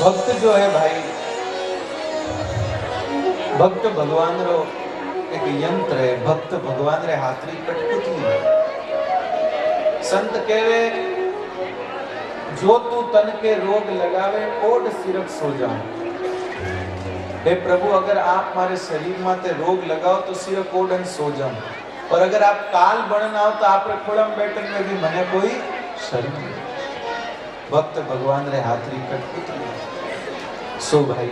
भक्त जो है भाई, भक्त भगवान रो एक यंत्र है। भक्त भगवान रे हाथरी कठपुतली है। संत कहवे जो तू तन के रोग लगावे ओढ़ सिरक सो जाऊं। हे प्रभु, अगर आप हमारे शरीर माते रोग लगाओ तो सिरक ओढ़न सो जाऊं, और अगर आप काल बणन आओ तो आप खोड़म बैठन में भी मने कोई शर्म नहीं। भक्त भगवान रे हाथरी कठपुतली। सो भाई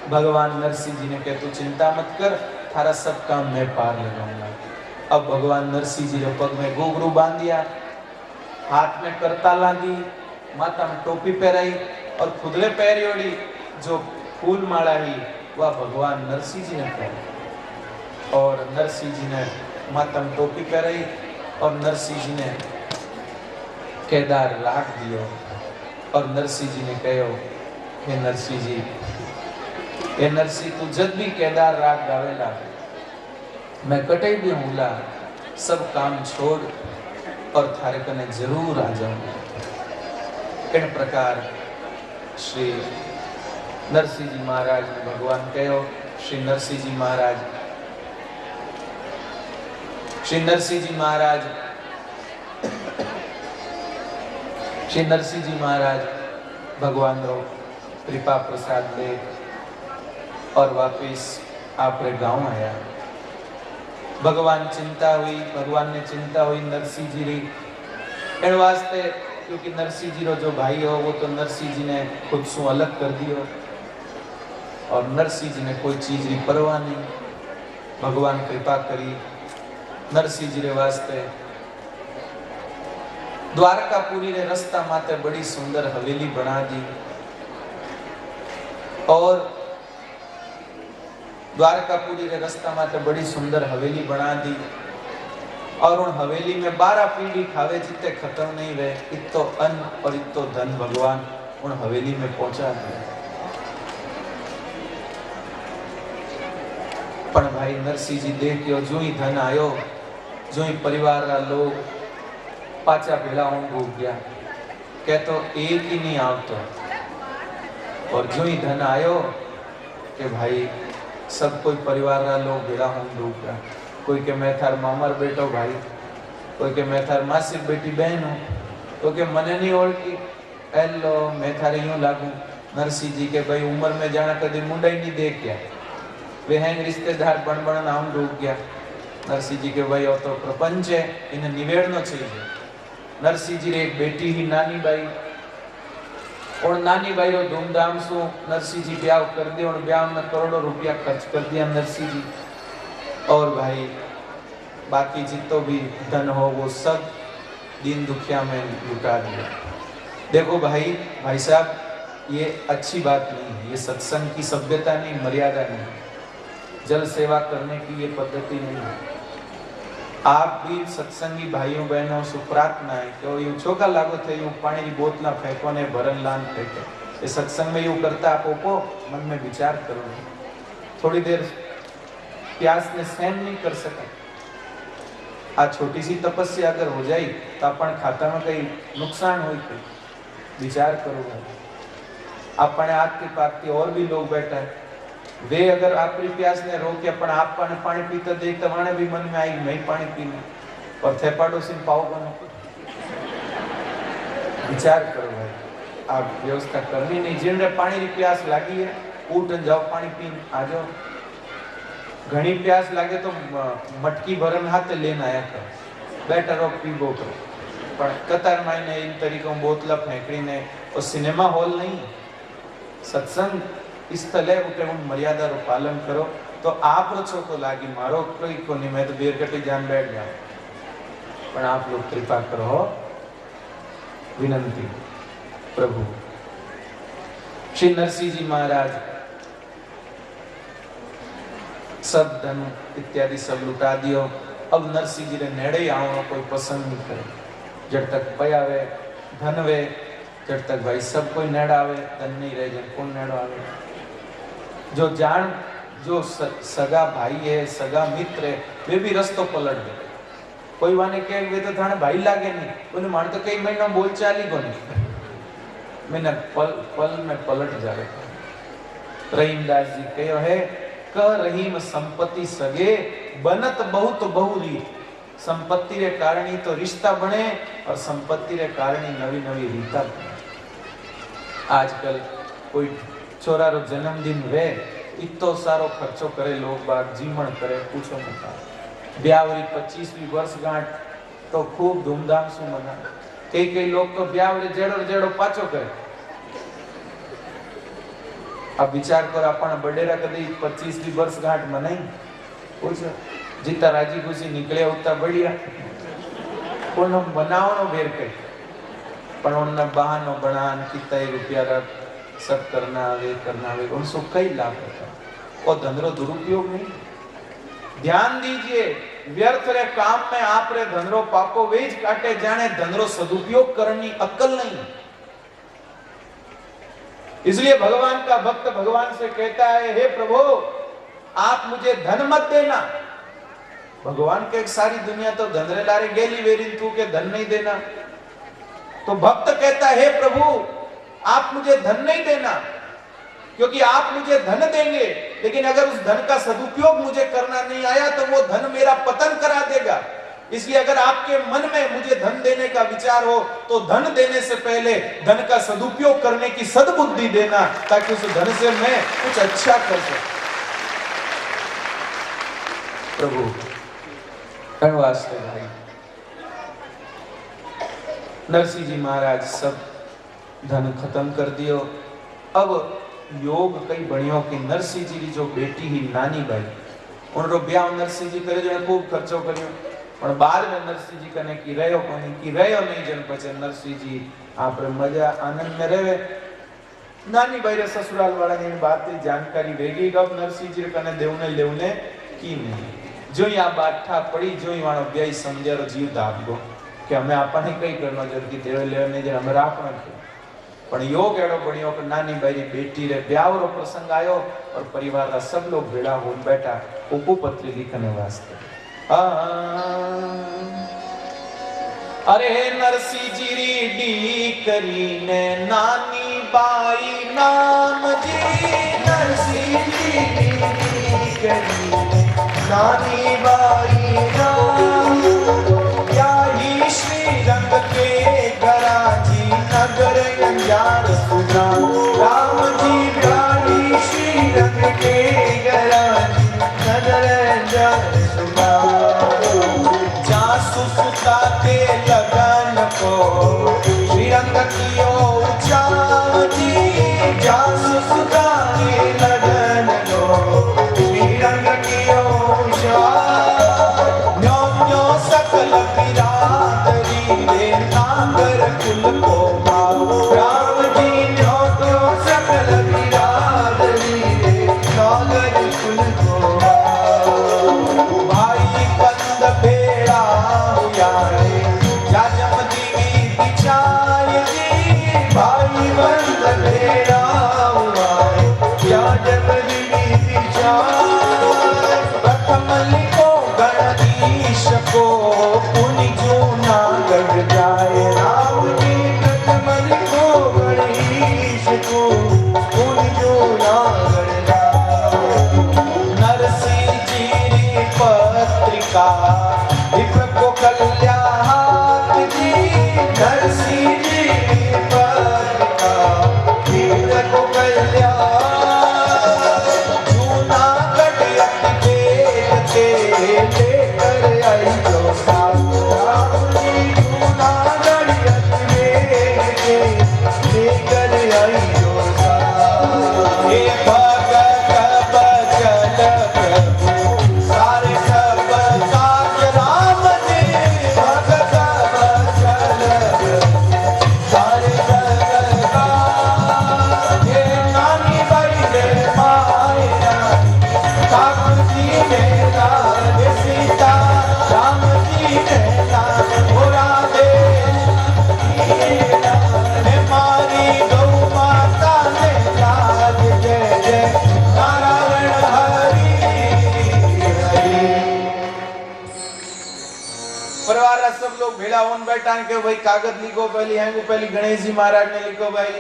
भगवान नरसिंह जी ने कहा तू चिंता मत कर, थारा सब काम मैं पार लगाऊंगा। अब भगवान नरसिंह जी ने पग में घुंघरू बांध दिया, हाथ में करताला दी, माथा में टोपी पहराई और खुदले पैरियोड़ी जो फूल माला ही वह भगवान नरसिंह जी ने पहनी। और नरसिंह जी ने माथा में टोपी पहराई और नरसिंह जी ने केदार राख दियो। और नरसिंह जी ने कहो, हे नरसिंह जी, हे नरसिंह तू जब भी केदार राग गावेला मैं कटे भी हूँला, सब काम छोड़ और थारे कने जरूर आ जाऊंगा। इन प्रकार श्री नरसिंह जी महाराज ने भगवान कहो, श्री नरसिंह जी महाराज, श्री नरसिंह जी महाराज, श्री नरसिंह जी महाराज भगवान रो कृपा प्रसाद ले और वापिस आपरे गांव आया। भगवान चिंता हुई, भगवान ने चिंता हुई नरसिंह जी री इन वास्ते, क्योंकि नरसिंह जी रो जो भाई हो वो तो नरसिंह जी ने खुद सु अलग कर दियो और नरसिंह जी ने कोई चीज री परवाह नहीं। भगवान कृपा करी नरसिंह जी रे वास्ते द्वारकापुरी रे रास्ता माते बड़ी सुंदर हवेली बना दी। और द्वारकापुरी रे रास्ता माते बड़ी सुंदर हवेली बना दी और उन हवेली में 12 पीढ़ी खावे जितने खत्म नहीं हुए, इतो अन्न और इतो धन भगवान उन हवेली में पहुंचा दिया। पण भाई नरसिंह जी देखियो जो ही धन आयो, जो ही परिवार रा लोग पाचा भेला हो गया, कहतो एक ही नहीं आवतो। और जो ही धन आयो कि भाई सब कोई परिवार रा लोग भेला हो गया। कोई के मैं थार मामर बेटो भाई, कोई के मैं थार मासी बेटी बहन हूँ, तो के मने नहीं ओळखी, हेलो मैं थारे यूं लागू। नरसिंह जी के भाई उम्र में जाना कभी मुंडा ही नहीं देख गया, वे हैं रिश्तेदार बन बन नाम डूब गया। नरसिंह जी के भाई और तो प्रपंच है, इन्हें निवेड़ना चाहिए। नरसिंह जी रे एक बेटी ही नानी बाई, और नानी बाई रो धूमधाम से नरसिंह जी ब्याह कर दिया और ब्याह में करोड़ों रुपया खर्च कर दिया नरसिंह जी। और भाई बाकी जितो भी धन हो वो सब दीन दुखिया में लुटा दिया। देखो भाई, भाई साहब, ये अच्छी बात नहीं है, ये सत्संग की सभ्यता नहीं, मर्यादा नहीं, जल सेवा करने की ये पद्धति नहीं है। आप भी सत्संगी भाइयों बहनों से प्रार्थना है कि यू छोका लागो थे यू पानी की बोतला फेंको ने भरन लान फेंके, ये सत्संग में यू करता आप ओपो मन में विचार करो। थोड़ी देर प्यास ने सहन नहीं कर सका, आज छोटी सी तपस्या अगर हो जाए तो अपन खाता में कहीं नुकसान हो, विचार करो। अपने हाथ के पास और भी लोग बैठा है, वे अगर आपकी प्यास ने रोके अपन आप पानी पीते देख तो माने भी मन में आई मैं पानी पीना, और थेपाडो सिंह पाओ बनो। विचार करो भाई, आप व्यवस्था करनी नहीं। जिनने पानी की प्यास लगी है उठ जाओ, पानी पी आ जाओ। घनी प्यास लगे तो मटकी भरन हाथ लेना आया कर, बैठा रहो पीबो करो। पर कतार मायने इन तरीकों बोतला फेंकड़ी ने और सिनेमा हॉल नहीं, सत्संग स्थले उठे उन मर्यादा रो पालन करो तो आप रो छो को लागी, मारो कोई को नहीं, मैं तो बेर कटी जान बैठ जाऊं। पर आप लोग कृपा करो, विनंती प्रभु। श्री नरसिंह जी महाराज सब धन इत्यादि सब लुटा दियो। अब नरसिंह जी ने नेड़े आओ कोई पसंद नहीं करे, जब तक पयावे धन वे जब तक भाई सब कोई नेड़ा आवे, धन नहीं रहे जब कौन नेड़ो आवे। जो जान जो सगा भाई है, सगा मित्र है, वे भी रस्तो पलट दे। कोई वाने कहे वे तो थाने भाई लागे नहीं, बोले मार तो कई महीनों बोल चाली को नहीं। मैंने पल पल में पलट जावे। रहीमदास जी कहो है क रहीम संपत्ति सगे बनत बहुत बहुरी। संपत्ति रे कारणी तो रिश्ता बने और संपत्ति रे कारणी नवी नवी रीता बने। आजकल कोई छोरा रो जन्मदिन वे इतो सारो खर्चो करे, लोग बाग जीवण करे, पूछो मत। ब्यावरी 25वीं वर्षगांठ तो खूब धूमधाम से मना। कई लोग तो ब्यावरी जेड़ो जेड़ो पाचो करे। अब विचार करो अपन बडेरा कदी 25वीं वर्षगांठ मनाई, पूछो जितना राजी खुशी निकले उतना बढ़िया। कोण हम बनावनो बेर कई पण उनना बहानो बनान कितने रुपया रख सब करना वे उनसे कई लाभ होता है। और धनरो दुरुपयोग नहीं। ध्यान दीजिए, व्यर्थ रे काम में आप रे धनरो पापो वेज काटे जाने धनरो सदुपयोग करनी अक्ल नहीं। इसलिए भगवान का भक्त भगवान से कहता है, हे प्रभु आप मुझे धन मत देना। भगवान के एक सारी दुनिया तो धन रे लारे गेली वेरी, तू के धन नहीं देना। तो भक्त कहता है, हे प्रभु आप मुझे धन नहीं देना, क्योंकि आप मुझे धन देंगे लेकिन अगर उस धन का सदुपयोग मुझे करना नहीं आया तो वो धन मेरा पतन करा देगा। इसलिए अगर आपके मन में मुझे धन देने का विचार हो तो धन देने से पहले धन का सदुपयोग करने की सद्बुद्धि देना, ताकि उस धन से मैं कुछ अच्छा कर सकूं। प्रभु धन्यवाद भाई। नरसिंह जी महाराज सब धन खत्म कर दियो। अब योग कई बणियों की नरसिंह जी की जो बेटी ही नानी बाई उनरो ब्याह नरसिंह जी करे जो खूब खर्चो करियो, पण बाद में नरसिंह जी कने की रह्यो कोनी की रह्यो नहीं जन पछे नरसिंह जी आपरे मजा आनंद में रहे। नानी बाई रे ससुराल वाला ने बात की जानकारी वेगी कब नरसिंह जी कने देवने की नहीं। जो या बात था पड़ी जो ही वाणो ब्याई समझारो जीव दाबगो कि हमें आपने कई करनो जल्दी देवे लेने जे हम राखना है। पण योग एड़ो बणियो कि नानी बाई बेटी रे ब्याह रो प्रसंग आयो और परिवार रा सब लोग भेड़ा हो बैठा उपपत्री लिखने वास्ते। अरे नरसिंह जी री करीने नानी बाई नाम जी, नरसिंह जी री करीने नानी बाई नाम, या ही श्री रंग के घरा जी नगर अंजार सुना। राम जी प्यारी श्री रंग के घरा जी नगर अंजार सुना। जासूस ताते लगन को श्री रंग कियो उचाव जी, जासूस ताते लगन को श्री रंग कियो उचाव। न्यो न्यो सकल बिरादरी रे नागर कुल को भाव। राम जी न्यो न्यो सकल बिरादरी रे नागर कुल को भाव। भाई बंद भेड़ा हुआ रे जाजम दीवी बिचाय जी, भाई बंद भेड़ा हुआ रे जाजम दीवी बिचाय। प्रथम लिखो गणेश को पुनि जो ना गढ़ जाए। राम जी प्रथम लिखो गणेश को पुनि जो ना गढ़ जाए। नरसिंह जी री पत्रिका विप्र को कल्याण जी, नरसिंह जी री पत्रिका विप्र को कल्याण। जूनागढ़ अति वेद के लेकर आई जो साथ। राम जी जूनागढ़ अति वेद के लेकर आई जो साथ। हे भगत बचन प्रभु सारे सब काज राम जी, भगत बचन प्रभु सारे सब काज। हे नानी बाई रे माय नानी ठाकुर जी ने लाल सीता, राम जी ने लाल हो राधे। हे मारी गौ माता सब लोग भेड़ा होन बैठा के भाई कागज लिखो, पहली हैंगू पहली गणेश जी महाराज ने लिखो भाई,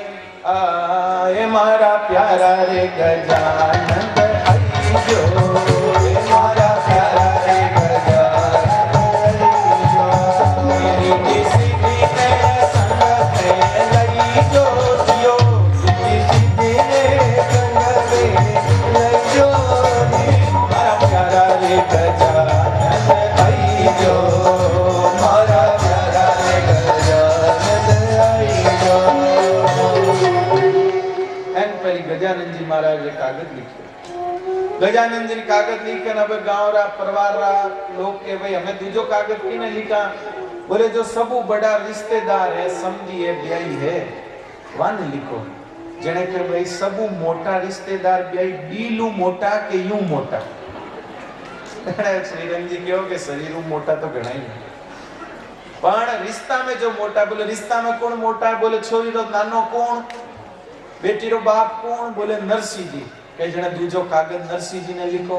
ये मारा प्यारा रे गजानंद आई जो, ये मारा प्यारा रे गजानंद आई जो, मेरी किसी भी ने संग में लई जो जियो, किसी भी ने संग में लई जो, मारा प्यारा रे गजानंद आई जो, मारा प्यारा रे गजानंद आई जो। पहली गजानंद जी महाराज ने कागज लिखे, गजानंद जी ने कागज लिखे अब गांव रा परिवार रा लोग के भाई हमें दूजो कागज किने लिखा, बोले जो सबू बड़ा रिश्तेदार है समझी है ब्याई है वन लिखो, जने के भाई सबू मोटा रिश्तेदार ब्याई डीलू मोटा के यूं मोटा। श्रीरंग जी कहो के शरीर मोटा तो घणा ही है, पण रिश्ता में जो मोटा, बोले रिश्ता में कौन मोटा है, बोले छोरी रो नानो कौन, बेटी रो बाप कौन, बोले नरसिंह जी, कई जने दूजो कागज नरसिंह जी ने लिखो।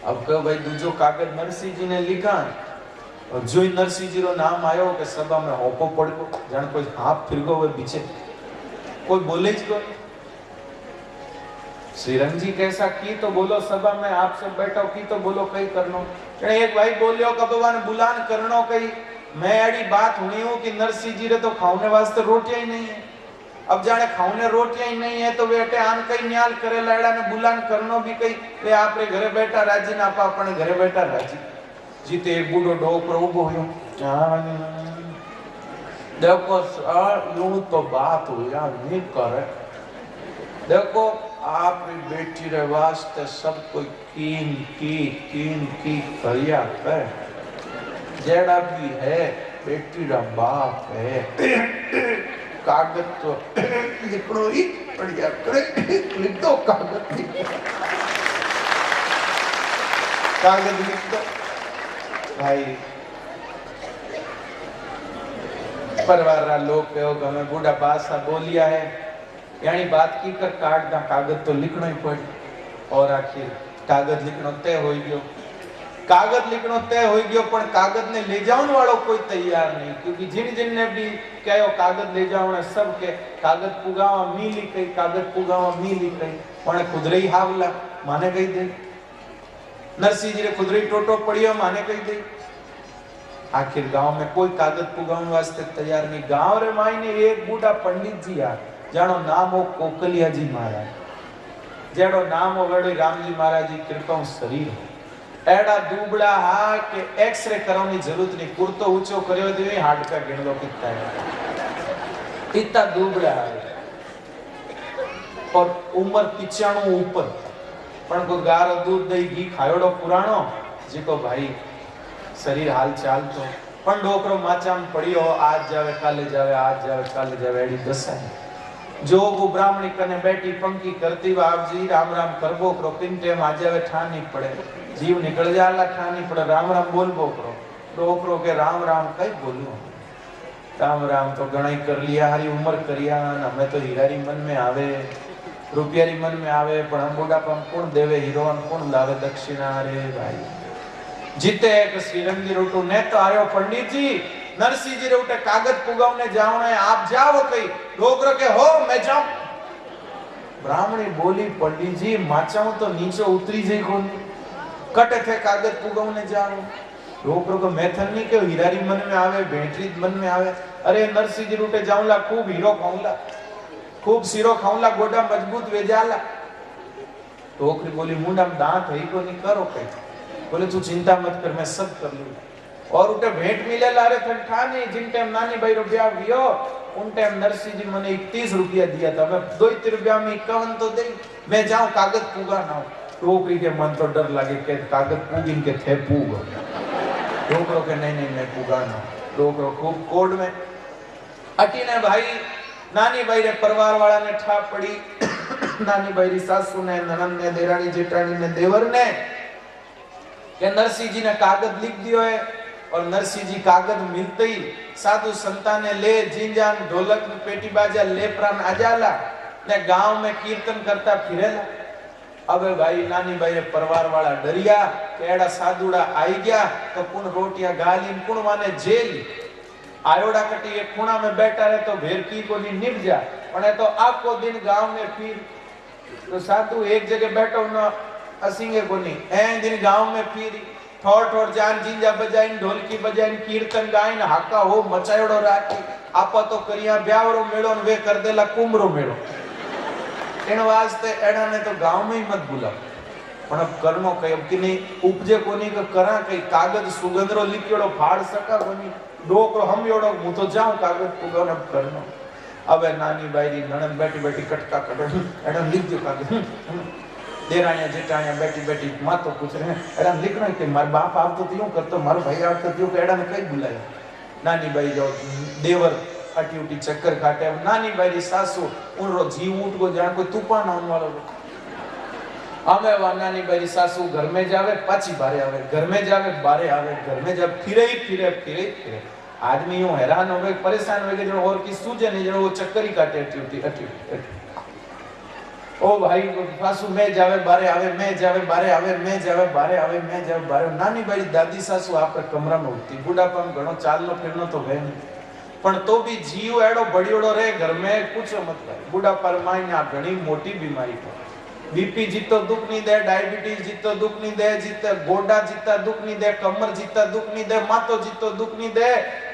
अब कहो भाई दूजो कागज नरसिंह जी ने लिखा और जो नरसिंह जी रो नाम आयो के सभा में होपो पड़ गो, जान कोई हाथ फिर गो वे पीछे कोई बोले ज को। श्रीरंग जी कैसा की तो बोलो सभा में, आप सब बैठो की तो बोलो कई करनो, एक भाई बोलियो कि भगवान बुलान करनो कई, मैं अड़ी बात हुई हूं कि नरसिंह जी रे तो खाने वास्ते रोटियां ही नहीं है, अब जाने खाने रोटियां ही नहीं है तो वे अटे आन कई न्याल करे लाड़ा ने बुलान करनो भी कई, वे आपरे घरे बैठा राजी ना आपा अपने घरे बैठा राजी। जीते एक बूढ़ो डोकरो उभो होयो, देखो यूं तो बात हो यार नहीं करे, देखो आपरी बेटी रे वास्ते सब कोई कीन की करिया है, जेड़ा भी है बेटी रा बाप है, कागज तो लिखनो ही बढ़िया करे, लिख दो कागज लिख दो, कागज लिख दो भाई। परिवार रा लोग कहो कि हमें बूढ़ा पासा बोलिया है, यानी बात की कर काट दा, कागज तो लिखनो ही पड़ी, और आखिर कागज लिखनो तय हो गयो, कागज लिखनो तय हो गयो, पण कागज ने ले जाने वालों कोई तैयार नहीं, क्योंकि जिन ने भी कहो कागज ले जाओ ने सब के कागज पुगावा मी लिखई, कागज पुगावा मी लिखई, पण खुदरई हावला माने कही दे, नरसिंह जी रे खुदरई टोटो पड़ियो माने कही दे। आखिर गांव में कोई कागज पुगावन वास्ते तैयार नहीं। गांव रे मायने एक बूढ़ा पंडित जी आ, जानो नाम हो कोकलिया जी महाराज, जेड़ो नाम हो वेड़ो राम जी महाराज जी कृपा शरीर हो, एड़ा दुबड़ा हा के एक्सरे करवानी जरूरत नहीं, कुर्तो ऊंचो कर्यो दे हाडका गिन लो कितना है, इतना दुबड़ा है और उम्र 95 ऊपर, पण को गारो दूध दही घी खायोड़ो पुराणो जीको भाई शरीर हाल चाल तो, पण डोकरो माचाम पड़ियो आज जावे काले जावे, आज जावे काले जावे, एड़ी दशा है। जो वो ब्राह्मणी कने बैठी पंक्ति करती बाप जी राम राम करबो करो, किन टेम आ जावे ठान नहीं पड़े, जीव निकल जाला ठान नहीं पड़े, राम राम बोलबो करो, डोकरो के राम राम कई बोलू, राम राम तो गणाई कर लिया, हरी उम्र करिया, हमें तो हीरारी मन में आवे, रुपयारी मन में आवे, पण हम बुढ़ापा कौन देवे हीरो, कौन लावे दक्षिणा, रे भाई जीते एक श्रीरंग जी रोटू ने तो आयो पंडित जी नरसिंह जी रोटे कागज पुगावने जावना है, आप जाओ कई, डोकरो के हो मैं जाऊं, ब्राह्मणी बोली पंडित जी माचाऊं तो नीचे उतरी जाई कोनी, कटे थे कागज पुगावने जाओ, डोकरो को मैथन नहीं के हीरारी मन में आवे, भेंटरी मन में आवे, अरे नरसिंह जी रोटे जाऊंला, खूब हीरो खाऊंला, खूब सीरो खाऊंला, गोडा मजबूत वेजाला। डोकरी बोली मुंडा में दांत है को नहीं करो कई, बोले तू चिंता मत कर मैं सब कर लूंगा, और उठे भेंट मिले लारे ठंठाने, जिन टाइम नानी भाई रो ब्याह हुयो उन टाइम नरसिंह जी मने 31 रुपया दिया था, मैं 2 रुपया में 51 तो दे, मैं जाऊं कागज पुगा ना, टोकरी के मन तो डर लगे के कागज पूगिन के थे पूग, डोकरो के नहीं मैं पुगा ना, डोकरो खूब कोड में अटी ने भाई नानी भाई रे परिवार वाला ने ठाप पड़ी, नानी भाई री सासू ने, ननद ने, देरानी जेठानी ने, देवर ने कि नरसिंह जी ने कागज लिख दियो है, और नरसिंह जी कागज मिलते ही साधु संता ने ले जिंजान ढोलक पेटी बाजा ले प्राण आजाला ने गांव में कीर्तन करता फिरेला, अब भाई नानी भाई परिवार वाला डरिया के एड़ा साधुड़ा आई गया तो कुण रोटियां गाली कुण माने जेल आयोड़ा कटी एक खूणा में बैठा रहे तो भेरकी को नहीं निभ जा पर तो आपको दिन गांव में फिर तो साधु एक जगह बैठो न असिंगे को नहीं ए दिन गांव में फिर ठोर ठोर जान जिंजा बजाइन ढोलकी बजाइन कीर्तन गाइन हाका हो मचायोड़ो राखी आपा तो करिया ब्यावरो मेड़ो ने वे कर देला कुमरो मेड़ो इन वास्ते एड़ा ने तो गांव में ही मत बुलाओ पण अब कर्मो कई अब कि नहीं उपजे कोनी के करा कई कागज सुगंधरो लिखियोड़ो फाड़ सका कोनी डोकरो हम योड़ो हूं तो जाऊं कागज पुगो ने करनो अब नानी बाई नणंद बैठी बैठी कटका कटो एड़ा लिख दो कागज देराणिया जेठाणिया बैठी बैठी मातो पूछ रहे हैं एड़ा लिखना है कि मार बाप आप तो त्यों करतो मारो भाई आप तो त्यों के एड़ा ने कई बुलाया नानी बाई जो देवर अटी उठी चक्कर काटे नानी बाई सासू उनरो जीव उठ को जान कोई तूफान आने वाला हमें वा नानी बाई सासू घर में जावे पाछी बारे आवे घर में जावे बारे आवे घर में जब फिरे फिरे आदमी यूं हैरान हो गए परेशान हो गए जो और की सूझे नहीं जो वो चक्कर ही काटे अटी ओ भाई सासू में जावे बारे आवे मैं जावे बारे आवे मैं जावे बारे आवे मैं जावे बारे नानी बाई दादी सासू आपरे कमरा में उठती बुढ़ापा में घणो चालनो फिरनो तो है नहीं पण तो भी जीव एड़ो बड़ियोड़ो रहे घर में कुछ मत करे बुढ़ापा में आ घणी मोटी बीमारी है बीपी जितो दुख नहीं दे डायबिटीज जितो दुख नहीं दे जिते गोडा जिता दुख नहीं दे कमर जिता दुख नहीं दे मातो जितो दुख नहीं दे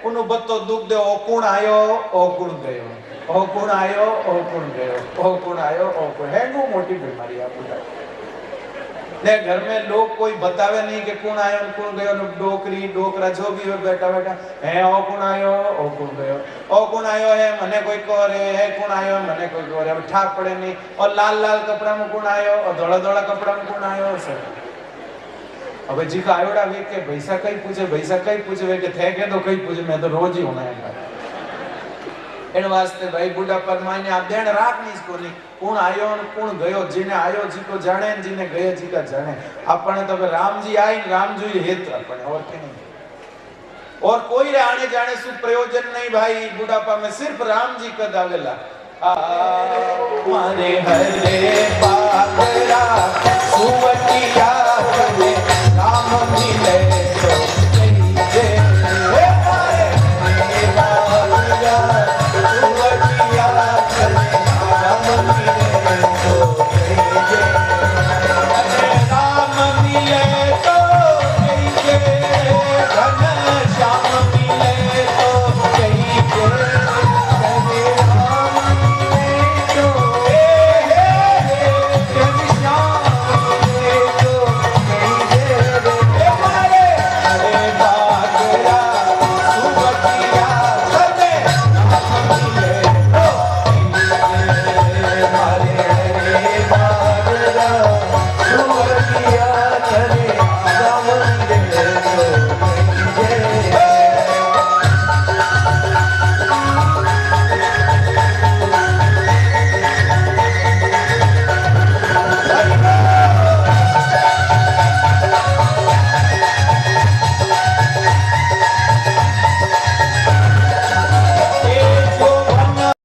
उनु बत्तो दुख दे ओ कुण आयो ओ कुण गयो ओ कुण आयो ओ कुण गयो ओ कुण आयो ओ कुण है वो मोटी बीमारी है बुढ़ा ने घर में लोग कोई बतावे नहीं कि कौन आयो कौन गयो डोकरी डोकरा जो भी हो बैठा बैठा है ओ कौन आयो ओ कौन गयो ओ कौन आयो है मने कोई कोरे है कौन आयो मने कोई कोरे अब ठाक पड़े नहीं और लाल लाल कपड़ा में कौन आयो और धोला धोला कपड़ा में कौन आयो सर अब जी का आयोड़ा वे के भैसा कई पूछे वे के थे के तो कई पूछे मैं तो रोज ही होना है इन वास्ते भाई बुढ़ा परमाने आप देन राख नहीं इसको नहीं कौन आयो और कौन गयो जिने आयो जी को जाने जिने गए जी का जाने अपने तो राम जी आए राम जी हेत अपने और के नहीं और कोई रे आने जाने सु प्रयोजन नहीं भाई बुढ़ापा में सिर्फ राम जी का दावेला मारे हरे पागरा सुवटिया